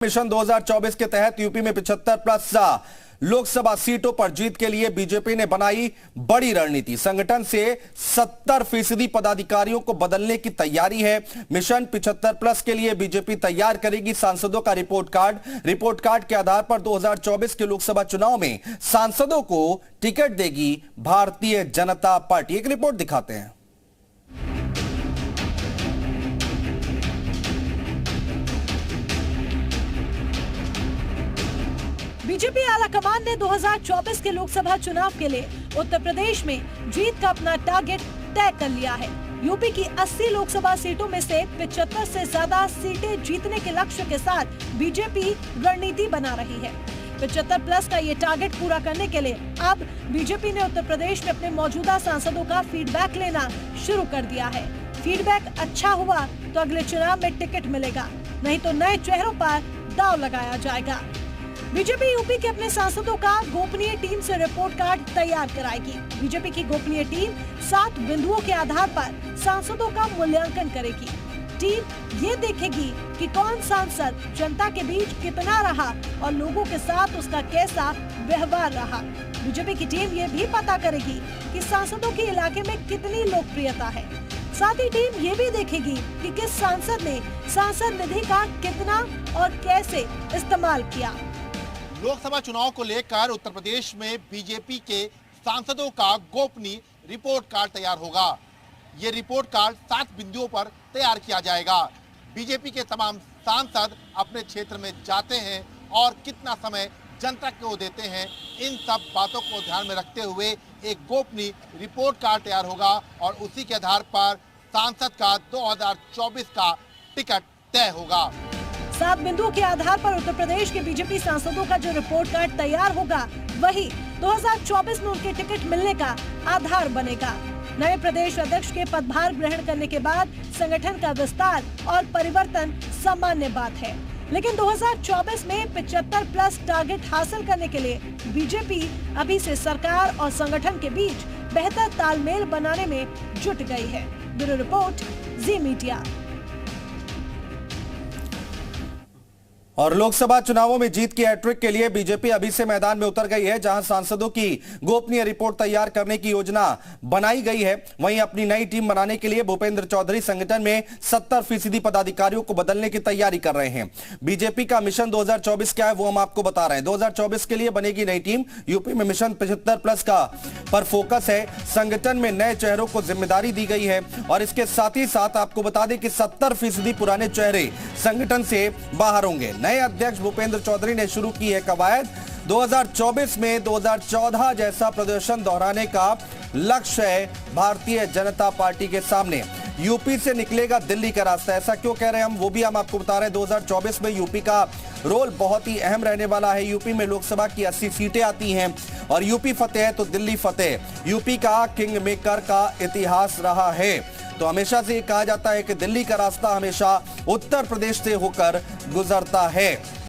Mission 2024 के तहत UP में 75+ लोकसभा सीटों पर जीत के लिए बीजेपी ने बनाई बड़ी रणनीति। संगठन से 70% पदाधिकारियों को बदलने की तैयारी है। मिशन 75+ के लिए बीजेपी तैयार करेगी सांसदों का रिपोर्ट कार्ड के आधार पर 2024 के लोकसभा चुनाव में सांसदों को टिकट देगी भारतीय जनता पार्टी। एक रिपोर्ट दिखाते हैं। बीजेपी आलाकमान ने 2024 के लोकसभा चुनाव के लिए उत्तर प्रदेश में जीत का अपना टारगेट तय कर लिया है। यूपी की 80 लोकसभा सीटों में से 75 से ज्यादा सीटें जीतने के लक्ष्य के साथ बीजेपी रणनीति बना रही है। 75+ का ये टारगेट पूरा करने के लिए अब बीजेपी ने उत्तर प्रदेश में अपने मौजूदा सांसदों का फीडबैक लेना शुरू कर दिया है। फीडबैक अच्छा हुआ तो अगले चुनाव में टिकट मिलेगा, नहीं तो नए चेहरों पर दांव लगाया जाएगा। बीजेपी यूपी के अपने सांसदों का गोपनीय टीम से रिपोर्ट कार्ड तैयार कराएगी। बीजेपी की गोपनीय टीम 7 बिंदुओं के आधार पर सांसदों का मूल्यांकन करेगी। टीम ये देखेगी कि कौन सांसद जनता के बीच कितना रहा और लोगों के साथ उसका कैसा व्यवहार रहा। बीजेपी की टीम ये भी पता करेगी कि सांसदों के इलाके में कितनी लोकप्रियता है। साथ ही टीम ये भी देखेगी कि किस सांसद ने सांसद निधि का कितना और कैसे इस्तेमाल किया। लोकसभा चुनाव को लेकर उत्तर प्रदेश में बीजेपी के सांसदों का गोपनीय रिपोर्ट कार्ड तैयार होगा। ये रिपोर्ट कार्ड 7 बिंदुओं पर तैयार किया जाएगा। बीजेपी के तमाम सांसद अपने क्षेत्र में जाते हैं और कितना समय जनता को देते हैं, इन सब बातों को ध्यान में रखते हुए एक गोपनीय रिपोर्ट कार्ड तैयार होगा और उसी के आधार पर सांसद का 2024 का टिकट तय होगा। 7 बिंदुओं के आधार पर उत्तर प्रदेश के बीजेपी सांसदों का जो रिपोर्ट कार्ड तैयार होगा वही 2024 में उनके टिकट मिलने का आधार बनेगा। नए प्रदेश अध्यक्ष के पदभार ग्रहण करने के बाद संगठन का विस्तार और परिवर्तन सामान्य बात है, लेकिन 2024 में 75+ टारगेट हासिल करने के लिए बीजेपी अभी से सरकार और संगठन के बीच बेहतर तालमेल बनाने में जुट गई है। ब्यूरो रिपोर्ट, जी मीडिया। और लोकसभा चुनावों में जीत की हैट्रिक के लिए बीजेपी अभी से मैदान में उतर गई है। जहां सांसदों की गोपनीय रिपोर्ट तैयार करने की योजना बनाई गई है, वहीं अपनी नई टीम बनाने के लिए भूपेंद्र चौधरी संगठन में 70% पदाधिकारियों को बदलने की तैयारी कर रहे हैं। बीजेपी का मिशन 2024 क्या है वो हम आपको बता रहे हैं। 2024 के लिए बनेगी नई टीम। यूपी में मिशन 75+ का पर फोकस है। संगठन में नए चेहरों को जिम्मेदारी दी गई है और इसके साथ ही साथ आपको बता दें कि 70% पुराने चेहरे संगठन से बाहर होंगे। नए अध्यक्ष भूपेंद्र चौधरी ने शुरू की है कवायद। 2024 में 2014 जैसा प्रदर्शन दोहराने का लक्ष्य है भारतीय जनता पार्टी के सामने। यूपी से निकलेगा दिल्ली का रास्ता। ऐसा क्यों कह रहे हैं हम, वो भी हम आपको बता रहे हैं। 2024 में यूपी का रोल बहुत ही अहम रहने वाला है। यूपी में लोकसभा की 80 सीटें आती हैं और यूपी फतेह है तो दिल्ली फतेह। यूपी का किंग मेकर का इतिहास रहा है, तो हमेशा से ये कहा जाता है कि दिल्ली का रास्ता हमेशा उत्तर प्रदेश से होकर गुजरता है।